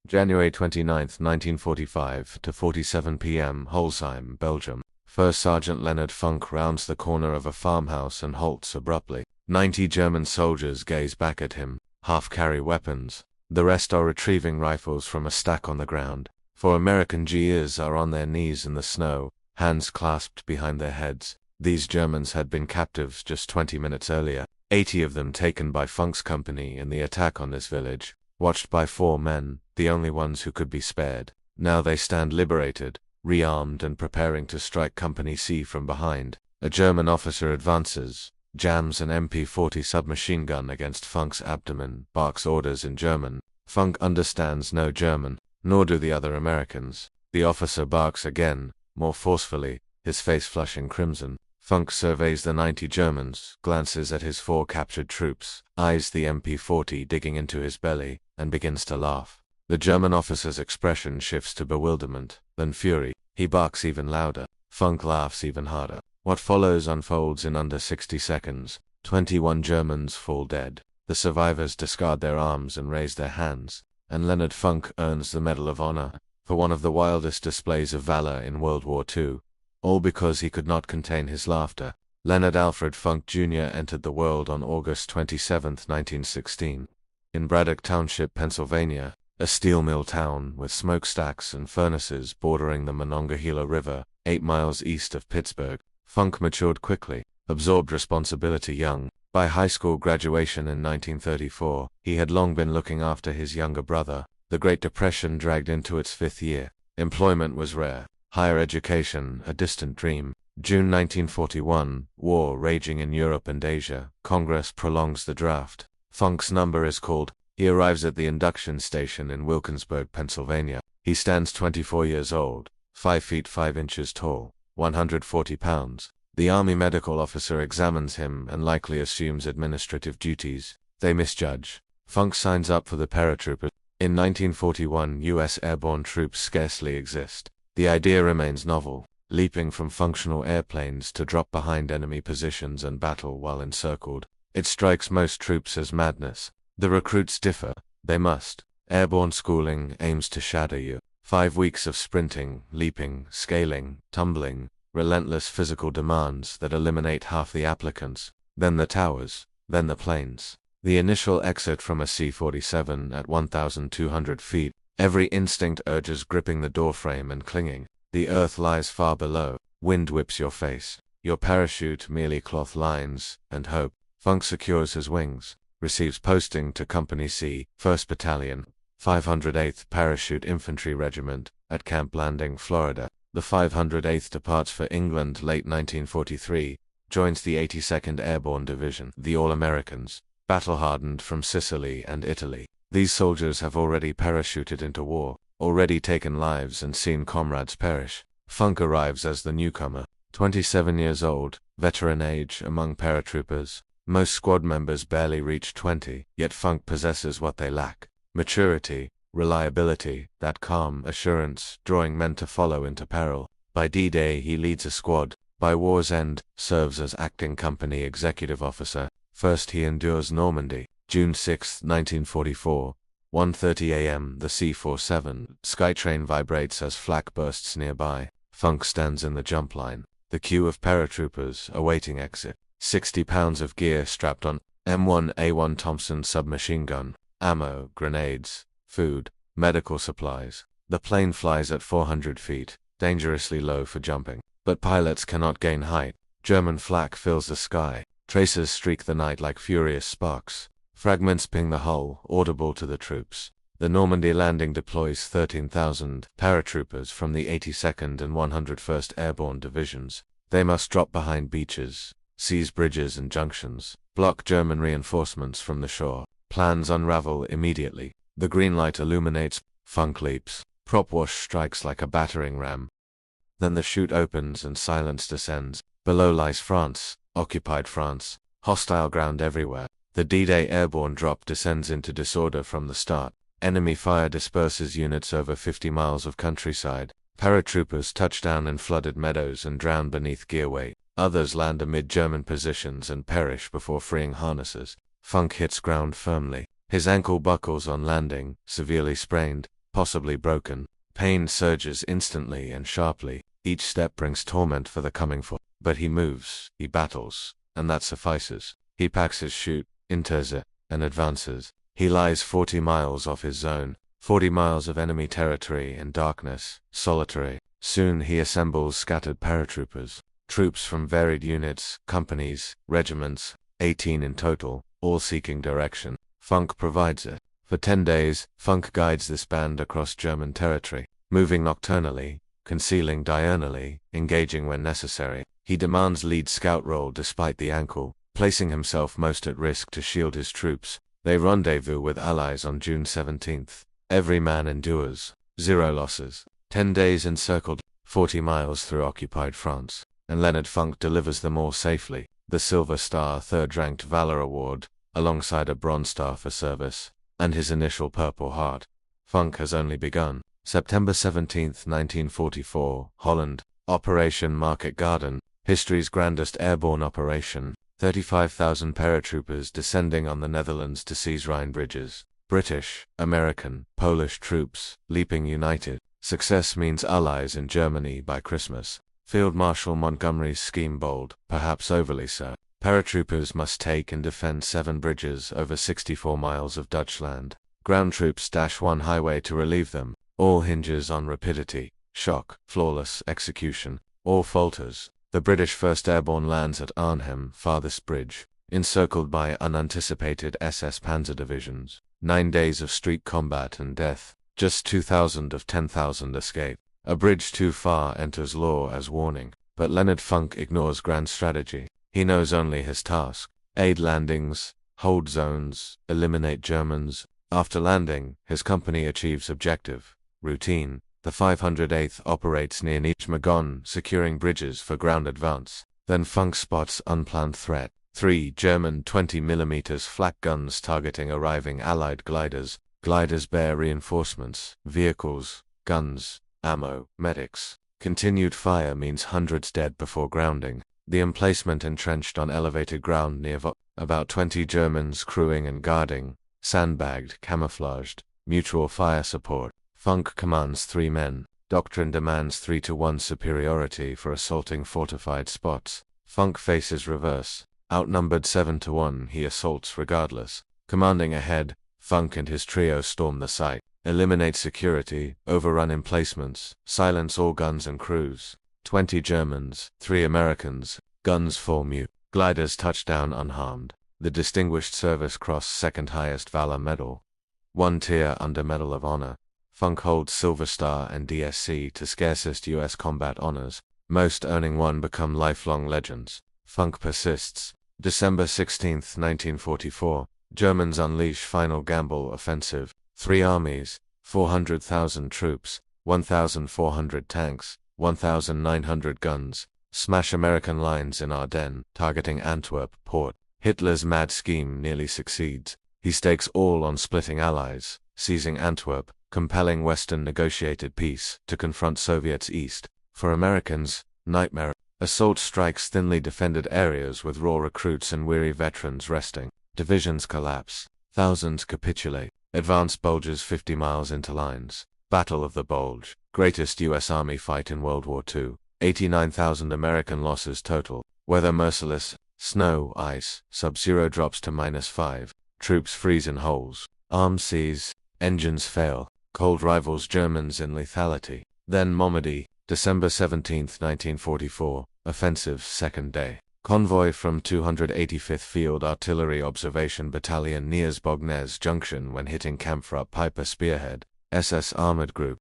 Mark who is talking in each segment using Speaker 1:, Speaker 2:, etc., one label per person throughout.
Speaker 1: January 29, 1945 to 47 p.m. Holzheim, Belgium. First Sergeant Leonard Funk rounds the corner of a farmhouse and halts abruptly. 90 German soldiers gaze back at him, half carry weapons. The rest are retrieving rifles from a stack on the ground. 4 American GIs are on their knees in the snow, hands clasped behind their heads. These Germans had been captives just 20 minutes earlier, 80 of them taken by Funk's company in the attack on this village, watched by 4 men, the only ones who could be spared. Now they stand liberated, rearmed and preparing to strike Company C from behind. A German officer advances, jams an MP-40 submachine gun against Funk's abdomen, barks orders in German. Funk understands no German, nor do the other Americans. The officer barks again, more forcefully, his face flushing crimson. Funk surveys the 90 Germans, glances at his 4 captured troops, eyes the MP-40 digging into his belly, and begins to laugh. The German officer's expression shifts to bewilderment, then fury. He barks even louder. Funk laughs even harder. What follows unfolds in under 60 seconds. 21 Germans fall dead. The survivors discard their arms and raise their hands, and Leonard Funk earns the Medal of Honor for one of the wildest displays of valor in World War II. All because he could not contain his laughter. Leonard Alfred Funk Jr. entered the world on August 27, 1916. In Braddock Township, Pennsylvania, a steel mill town with smokestacks and furnaces bordering the Monongahela River, 8 miles east of Pittsburgh, Funk matured quickly, absorbed responsibility young. By high school graduation in 1934, he had long been looking after his younger brother. The Great Depression dragged into its 5th year. Employment was rare. Higher education, a distant dream. June 1941, war raging in Europe and Asia. Congress prolongs the draft. Funk's number is called. He arrives at the induction station in Wilkinsburg, Pennsylvania. He stands 24 years old, 5 feet 5 inches tall, 140 pounds. The Army medical officer examines him and likely assumes administrative duties. They misjudge. Funk signs up for the paratroopers. In 1941, U.S. airborne troops scarcely exist. The idea remains novel, leaping from functional airplanes to drop behind enemy positions and battle while encircled. It strikes most troops as madness. The recruits differ. They must. Airborne schooling aims to shatter you. 5 weeks of sprinting, leaping, scaling, tumbling, relentless physical demands that eliminate half the applicants. Then the towers, then the planes. The initial exit from a C-47 at 1,200 feet. Every instinct urges gripping the doorframe and clinging. The earth lies far below. Wind whips your face. Your parachute merely cloth lines, and hope. Funk secures his wings. Receives posting to Company C, 1st Battalion, 508th Parachute Infantry Regiment, at Camp Landing, Florida. The 508th departs for England late 1943, joins the 82nd Airborne Division, the All-Americans, battle-hardened from Sicily and Italy. These soldiers have already parachuted into war, already taken lives and seen comrades perish. Funk arrives as the newcomer, 27 years old, veteran age among paratroopers. Most squad members barely reach 20, yet Funk possesses what they lack: maturity, reliability, that calm assurance drawing men to follow into peril. By D-Day he leads a squad. By war's end, serves as acting company executive officer. First he endures Normandy. June 6, 1944, 1:30 a.m. The C-47 Skytrain vibrates as flak bursts nearby. Funk stands in the jump line. The queue of paratroopers awaiting exit. 60 pounds of gear strapped on. M1A1 Thompson submachine gun. Ammo, grenades, food, medical supplies. The plane flies at 400 feet, dangerously low for jumping. But pilots cannot gain height. German flak fills the sky. Tracers streak the night like furious sparks. Fragments ping the hull, audible to the troops. The Normandy landing deploys 13,000 paratroopers from the 82nd and 101st Airborne Divisions. They must drop behind beaches, seize bridges and junctions, block German reinforcements from the shore. Plans unravel immediately. The green light illuminates. Funk leaps. Prop wash strikes like a battering ram. Then the chute opens and silence descends. Below lies France, occupied France, hostile ground everywhere. The D-Day airborne drop descends into disorder from the start. Enemy fire disperses units over 50 miles of countryside. Paratroopers touch down in flooded meadows and drown beneath gear weight. Others land amid German positions and perish before freeing harnesses. Funk hits ground firmly. His ankle buckles on landing, severely sprained. possibly broken. Pain surges instantly and sharply. Each step brings torment for the coming foot. But he moves, he battles, and that suffices. He packs his chute, enters it, and advances. He lies 40 miles off his zone, 40 miles of enemy territory in darkness, solitary. Soon he assembles scattered paratroopers, troops from varied units, companies, regiments, 18 in total, all seeking direction. Funk provides it. For 10 days, Funk guides this band across German territory, moving nocturnally, concealing diurnally, engaging when necessary. He demands lead scout role despite the ankle, placing himself most at risk to shield his troops. They rendezvous with allies on June 17th. Every man endures. 0 losses. 10 days encircled, 40 miles through occupied France, and Leonard Funk delivers them all safely. The Silver Star third-ranked Valor Award, alongside a Bronze Star for service, and his initial Purple Heart. Funk has only begun. September 17, 1944, Holland. Operation Market Garden, history's grandest airborne operation. 35,000 paratroopers descending on the Netherlands to seize Rhine bridges. British, American, Polish troops, leaping united. Success means allies in Germany by Christmas. Field Marshal Montgomery's scheme bold, perhaps overly so. Paratroopers must take and defend 7 bridges over 64 miles of Dutch land. Ground troops dash one highway to relieve them. All hinges on rapidity, shock, flawless execution. All falters. The British 1st Airborne lands at Arnhem, farthest bridge, encircled by unanticipated SS Panzer divisions. 9 days of street combat and death. Just 2,000 of 10,000 escape. A bridge too far enters law as warning, but Leonard Funk ignores grand strategy. He knows only his task. Aid landings, hold zones, eliminate Germans. After landing, his company achieves objective. Routine. The 508th operates near Nijmegen, securing bridges for ground advance. Then Funk spots unplanned threat. 3 German 20mm flak guns targeting arriving Allied gliders. Gliders bear reinforcements, vehicles, guns, ammo, medics. Continued fire means hundreds dead before grounding. The emplacement entrenched on elevated ground near about 20 Germans crewing and guarding, sandbagged, camouflaged, mutual fire support. Funk commands 3 men. Doctrine demands 3-to-1 superiority for assaulting fortified spots. Funk faces reverse. Outnumbered 7-to-1, he assaults regardless. Commanding ahead, Funk and his trio storm the site, eliminate security, overrun emplacements, silence all guns and crews. 20 Germans, 3 Americans, guns fall mute. Gliders touch down unharmed. The Distinguished Service Cross 2nd highest Valor Medal. 1 tier under Medal of Honor. Funk holds Silver Star and DSC to scarcest U.S. combat honors. Most earning one become lifelong legends. Funk persists. December 16, 1944. Germans unleash final gamble offensive. 3 armies, 400,000 troops, 1,400 tanks, 1,900 guns, smash American lines in Ardennes, targeting Antwerp port. Hitler's mad scheme nearly succeeds. He stakes all on splitting allies, seizing Antwerp, compelling Western negotiated peace to confront Soviets east. For Americans, nightmare. Assault strikes thinly defended areas with raw recruits and weary veterans resting. Divisions collapse. Thousands capitulate. Advance bulges 50 miles into lines. Battle of the Bulge. Greatest U.S. Army fight in World War II. 89,000 American losses total. Weather merciless. Snow, ice, sub-zero drops to -5. Troops freeze in holes. Arms seize. Engines fail. Cold rivals Germans in lethality. Then Normandy, December 17, 1944. Offensive, 2nd day. Convoy from 285th Field Artillery Observation Battalion nears Bognes Junction when hitting Kampfrupp Piper Spearhead, SS Armored Group.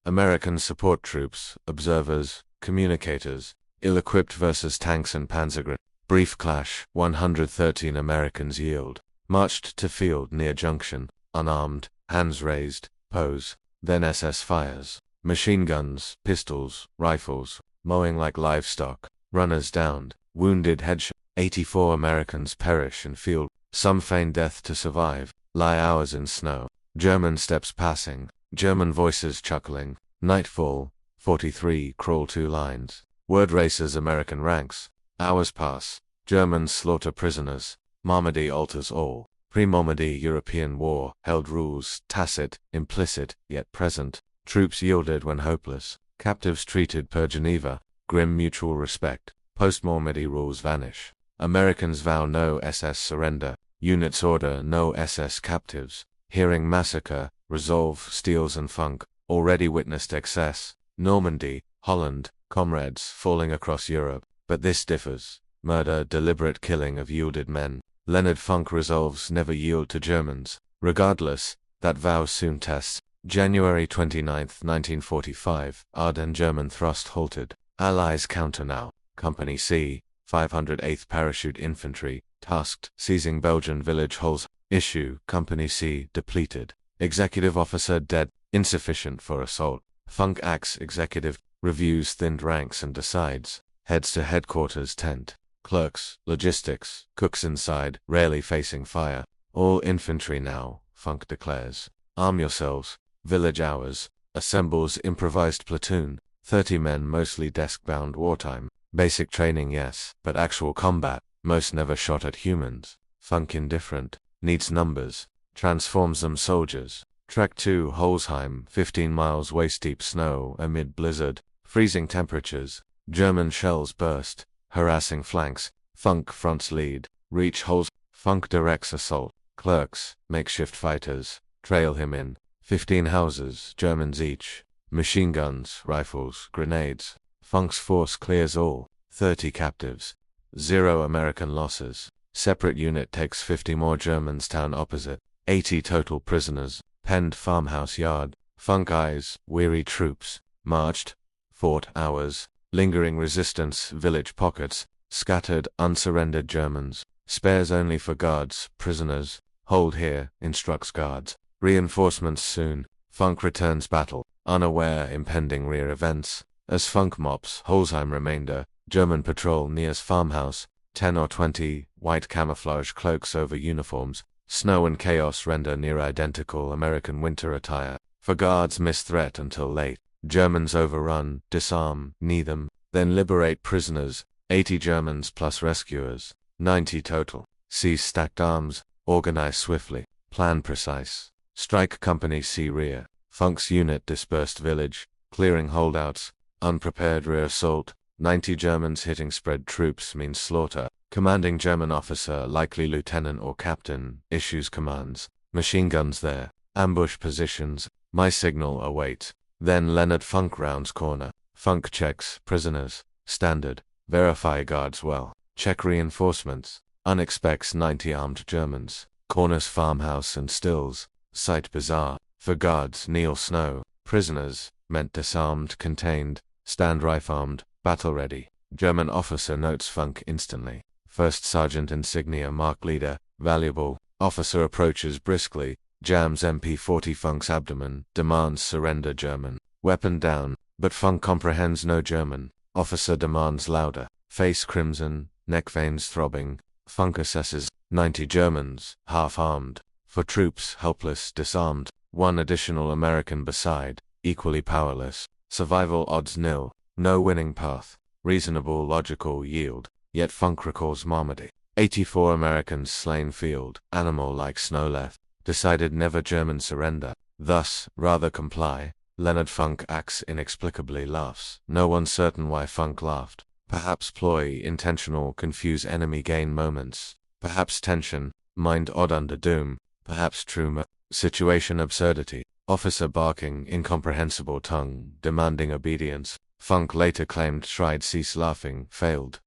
Speaker 1: American support troops, observers, communicators, ill-equipped versus tanks and panzergrenadiers. Brief clash, 113 Americans yield. Marched to field near junction, unarmed, hands raised, pose. Then SS fires. Machine guns, pistols, rifles, mowing like livestock. Runners downed. Wounded headshot. 84 Americans perish in field. Some feign death to survive. Lie hours in snow. German steps passing. German voices chuckling. Nightfall. 43 crawl 2 lines. Word races American ranks. Hours pass. Germans slaughter prisoners. Normandy alters all. Pre-Normandy European War held rules, tacit, implicit, yet present. Troops yielded when hopeless. Captives treated per Geneva. Grim mutual respect. Post-Normandy rules vanish. Americans vow no SS surrender. Units order no SS captives. Hearing massacre, resolve Steels and Funk. Already witnessed excess. Normandy, Holland, comrades falling across Europe. But this differs. Murder, deliberate killing of yielded men. Leonard Funk resolves never yield to Germans. Regardless, that vow soon tests. January 29, 1945, Ardennes German thrust halted. Allies counter now. Company C, 508th Parachute Infantry, tasked, seizing Belgian village Holzheim. Issue, Company C, depleted. Executive officer dead, insufficient for assault. Funk acts executive, reviews thinned ranks and decides. Heads to headquarters tent. Clerks, logistics, cooks inside, rarely facing fire. All infantry now, Funk declares. Arm yourselves. Village hours. Assembles improvised platoon. 30 men, mostly desk-bound wartime. Basic training, yes, but actual combat. Most never shot at humans. Funk indifferent. Needs numbers. Transforms them soldiers. Trek to Holzheim, 15 miles waist-deep snow amid blizzard. Freezing temperatures. German shells burst. Harassing flanks. Funk fronts lead. Reach Holzheim. Funk directs assault. Clerks, makeshift fighters, trail him in. 15 houses, Germans each. Machine guns, rifles, grenades. Funk's force clears all. 30 captives. 0 American losses. Separate unit takes 50 more Germans town opposite. 80 total prisoners. Penned farmhouse yard. Funk eyes, weary troops. Marched. Fought hours. Lingering resistance, village pockets. Scattered, unsurrendered Germans. Spares only for guards, prisoners. Hold here, instructs guards. Reinforcements soon. Funk returns battle, unaware impending rear events. As Funk mops Holzheim remainder, German patrol nears farmhouse. 10 or 20, white camouflage cloaks over uniforms. Snow and chaos render near identical American winter attire. For guards miss threat until late. Germans overrun, disarm, knee them, then liberate prisoners. 80 Germans plus rescuers. 90 total. Seize stacked arms. Organize swiftly. Plan precise. Strike Company C rear. Funk's unit dispersed village. Clearing holdouts. Unprepared rear assault. 90 Germans hitting spread troops means slaughter. Commanding German officer, likely lieutenant or captain, issues commands. Machine guns there. Ambush positions. My signal awaits. Then Leonard Funk rounds corner. Funk checks prisoners. Standard. Verify guards well. Check reinforcements. Unexpects 90 armed Germans. Corners farmhouse and stills. Sight bizarre. For guards kneel snow. Prisoners, meant disarmed, contained. Stand rifle-armed, battle ready. German officer notes Funk instantly. First sergeant insignia mark leader. Valuable. Officer approaches briskly. Jams MP40 Funk's abdomen. Demands surrender German. Weapon down. But Funk comprehends no German. Officer demands louder. Face crimson. Neck veins throbbing. Funk assesses. 90 Germans, half-armed. For troops, helpless, disarmed. 1 additional American beside, equally powerless. Survival odds nil. No winning path. Reasonable, logical yield. Yet Funk recalls Normandy. 84 Americans slain field. Animal like snow left. Decided never German surrender. Thus, rather comply. Leonard Funk acts inexplicably, laughs. No one certain why Funk laughed. Perhaps ploy, intentional, confuse enemy gain moments. Perhaps tension, mind odd under doom. Perhaps trauma, situation absurdity. Officer barking, incomprehensible tongue, demanding obedience. Funk later claimed tried cease laughing, failed.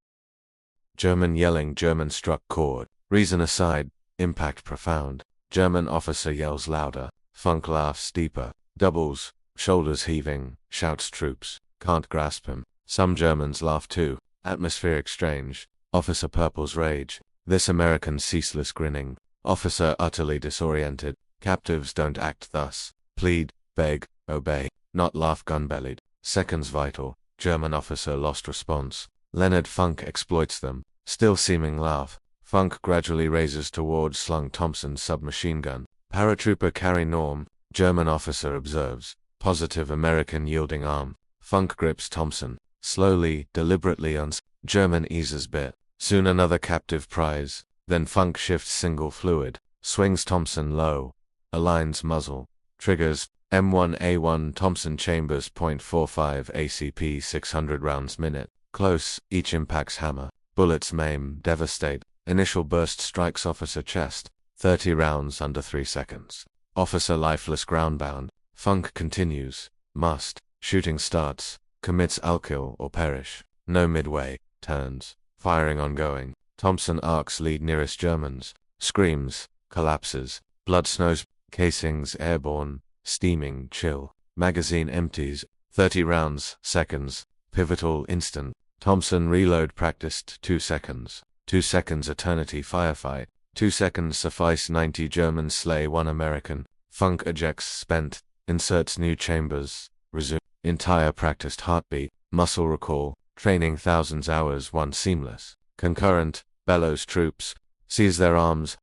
Speaker 1: German yelling, German struck chord. Reason aside, impact profound. German officer yells louder. Funk laughs deeper. Doubles, shoulders heaving, shouts troops. Can't grasp him. Some Germans laugh too. Atmospheric strange. Officer purples rage. This American ceaseless grinning. Officer utterly disoriented. Captives don't act thus. Plead, beg, obey. Not laugh gun-bellied. Seconds vital. German officer lost response. Leonard Funk exploits them. Still seeming laugh. Funk gradually raises towards slung Thompson submachine gun. Paratrooper carry Norm. German officer observes. Positive American yielding arm. Funk grips Thompson. Slowly, deliberately German eases bit. Soon another captive prize. Then Funk shifts single fluid. swings Thompson low, aligns muzzle, triggers, M1A1 Thompson chambers .45 ACP 600 rounds minute, close, each impacts hammer, bullets maim, devastate, initial burst strikes officer chest, 30 rounds under 3 seconds. Officer lifeless groundbound, Funk continues, must, shooting starts, commits alkill or perish, no midway, turns, firing ongoing, Thompson arcs lead nearest Germans, screams, collapses, blood snows, casings airborne, steaming, chill, magazine empties, 30 rounds, seconds, pivotal instant, Thompson reload practiced 2 seconds, 2 seconds eternity firefight, 2 seconds suffice 90 Germans slay 1 American, Funk ejects spent, inserts new chambers, resume, entire practiced heartbeat, muscle recall, training thousands hours 1 seamless, concurrent, bellows troops, seize their arms,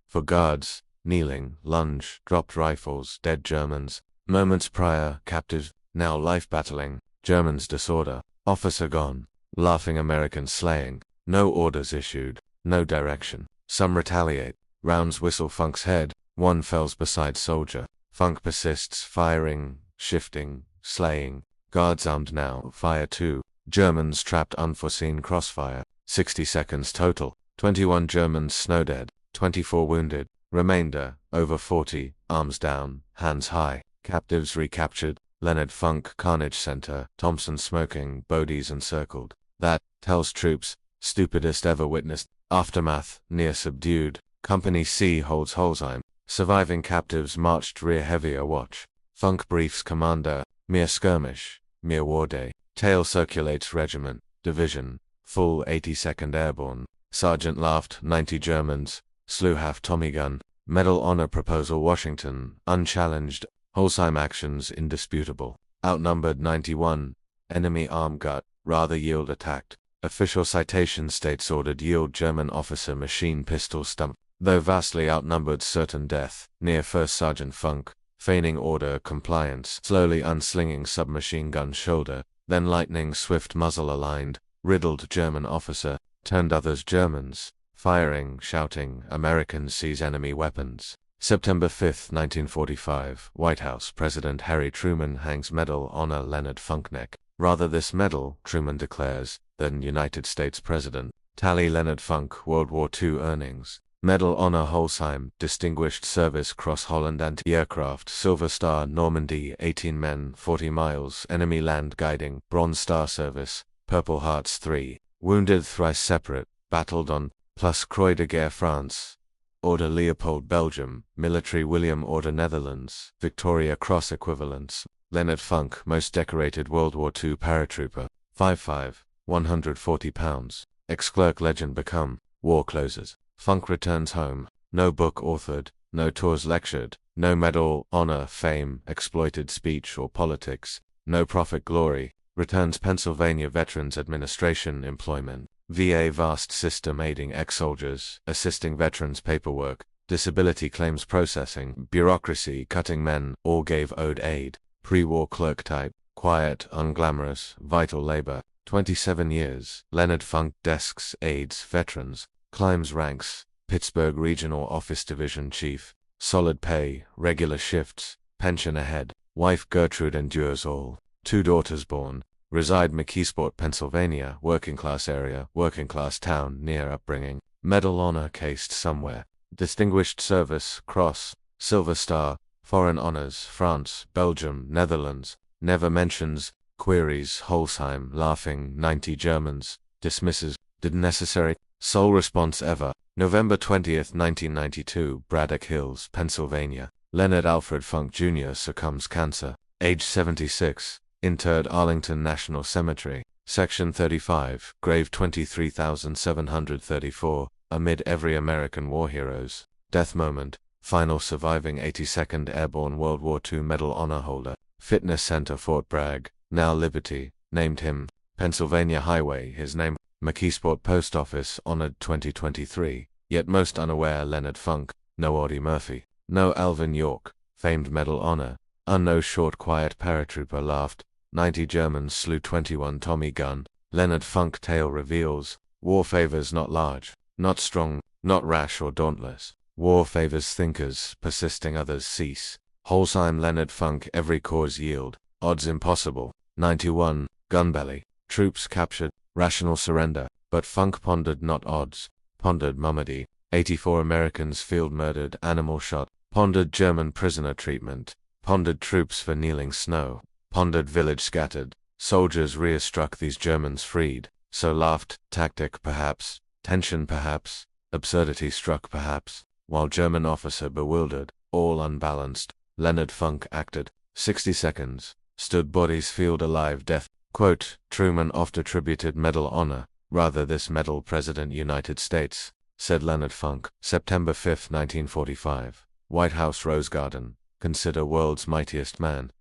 Speaker 1: for guards, kneeling, lunge, dropped rifles, dead Germans, moments prior, captives, now life battling, Germans disorder, officer gone, laughing Americans slaying, no orders issued, no direction, some retaliate, rounds whistle Funk's head, 1 fells beside soldier, Funk persists, firing, shifting, slaying, guards armed now, fire 2, Germans trapped unforeseen crossfire, 60 seconds total, 21 Germans snow dead, 24 wounded, remainder, over 40, arms down, hands high, captives recaptured, Leonard Funk Carnage Center, Thompson smoking, bodies encircled, that, tells troops, stupidest ever witnessed, aftermath, near subdued, Company C holds Holzheim, surviving captives marched rear heavier watch, Funk briefs commander, mere skirmish, mere war day, tale circulates regiment, division, full 82nd Airborne, Sergeant laughed, 90 Germans, slew half Tommy gun, Medal Honor proposal Washington, unchallenged, Holzheim actions indisputable, outnumbered 91, enemy arm gut, rather yield attacked, official citation states ordered yield German officer machine pistol stump, though vastly outnumbered certain death, near First Sergeant Funk, feigning order compliance, slowly unslinging submachine gun shoulder, then lightning swift muzzle aligned, riddled German officer, turned others Germans, firing, shouting, Americans seize enemy weapons. September 5, 1945, White House President Harry Truman hangs Medal Honor Leonard Funk neck. Rather this medal, Truman declares, than United States President. Tally Leonard Funk World War II earnings. Medal Honor Holzheim, Distinguished Service Cross Holland Anti-Aircraft Silver Star Normandy 18 men 40 miles Enemy Land Guiding Bronze Star Service Purple Hearts 3 Wounded thrice separate, battled on, plus Croix de Guerre France Order Leopold Belgium, Military William Order Netherlands, Victoria Cross equivalents, Leonard Funk Most Decorated World War II Paratrooper, 5'5", 140 pounds, ex-clerk legend become, war closes. Funk returns home, no book authored, no tours lectured, no medal, honor, fame, exploited speech or politics, no profit glory, returns Pennsylvania Veterans Administration employment, VA vast system aiding ex-soldiers, assisting veterans paperwork, disability claims processing, bureaucracy cutting men, all gave owed aid, pre-war clerk type, quiet, unglamorous, vital labor, 27 years, Leonard Funk desks, aids, veterans, climbs ranks, Pittsburgh Regional Office Division Chief, solid pay, regular shifts, pension ahead, wife Gertrude endures all, 2 daughters born, reside McKeesport, Pennsylvania, working class area, working class town, near upbringing, Medal Honor cased somewhere, Distinguished Service, Cross, Silver Star, Foreign Honors, France, Belgium, Netherlands, never mentions, queries, Holzheim, laughing, 90 Germans, dismisses, did necessary, sole response ever, November 20, 1992, Braddock Hills, Pennsylvania, Leonard Alfred Funk Jr. succumbs cancer, age 76, interred Arlington National Cemetery, Section 35, grave 23,734, amid every American war heroes, death moment, final surviving 82nd Airborne World War II Medal Honor holder, Fitness Center Fort Bragg, now Liberty, named him, Pennsylvania Highway his name, McKeesport Post Office honored 2023, yet most unaware Leonard Funk, no Audie Murphy, no Alvin York, famed Medal Honor, unknown short quiet paratrooper laughed, 90 Germans slew 21 Tommy gun, Leonard Funk tale reveals, war favors not large, not strong, not rash or dauntless, War favors thinkers, persisting others cease. Holzheim Leonard Funk every cause yield. Odds impossible. 91. Gunbelly. Troops captured. Rational surrender. But Funk pondered not odds. Pondered Normandy. 84 Americans field murdered, animal shot. Pondered German prisoner treatment. Pondered troops for kneeling snow. Pondered village scattered. Soldiers rear struck, these Germans freed. So laughed, tactic perhaps, tension perhaps, absurdity struck perhaps, while German officer bewildered, all unbalanced, Leonard Funk acted. 60 seconds. Stood bodies field alive death. Quote, Truman oft attributed medal honor, rather this medal President United States, said Leonard Funk. September 5, 1945. White House Rose Garden. Consider world's mightiest man.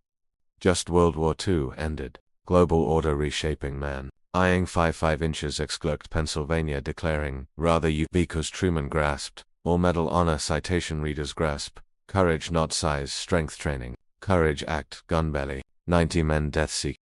Speaker 1: Just World War II ended. Global order reshaping man. Eyeing 5 inches exclurked Pennsylvania declaring, rather you, because Truman grasped, all medal honor citation readers grasp, courage not size strength training, courage act, gunbelly, 90 men death seek.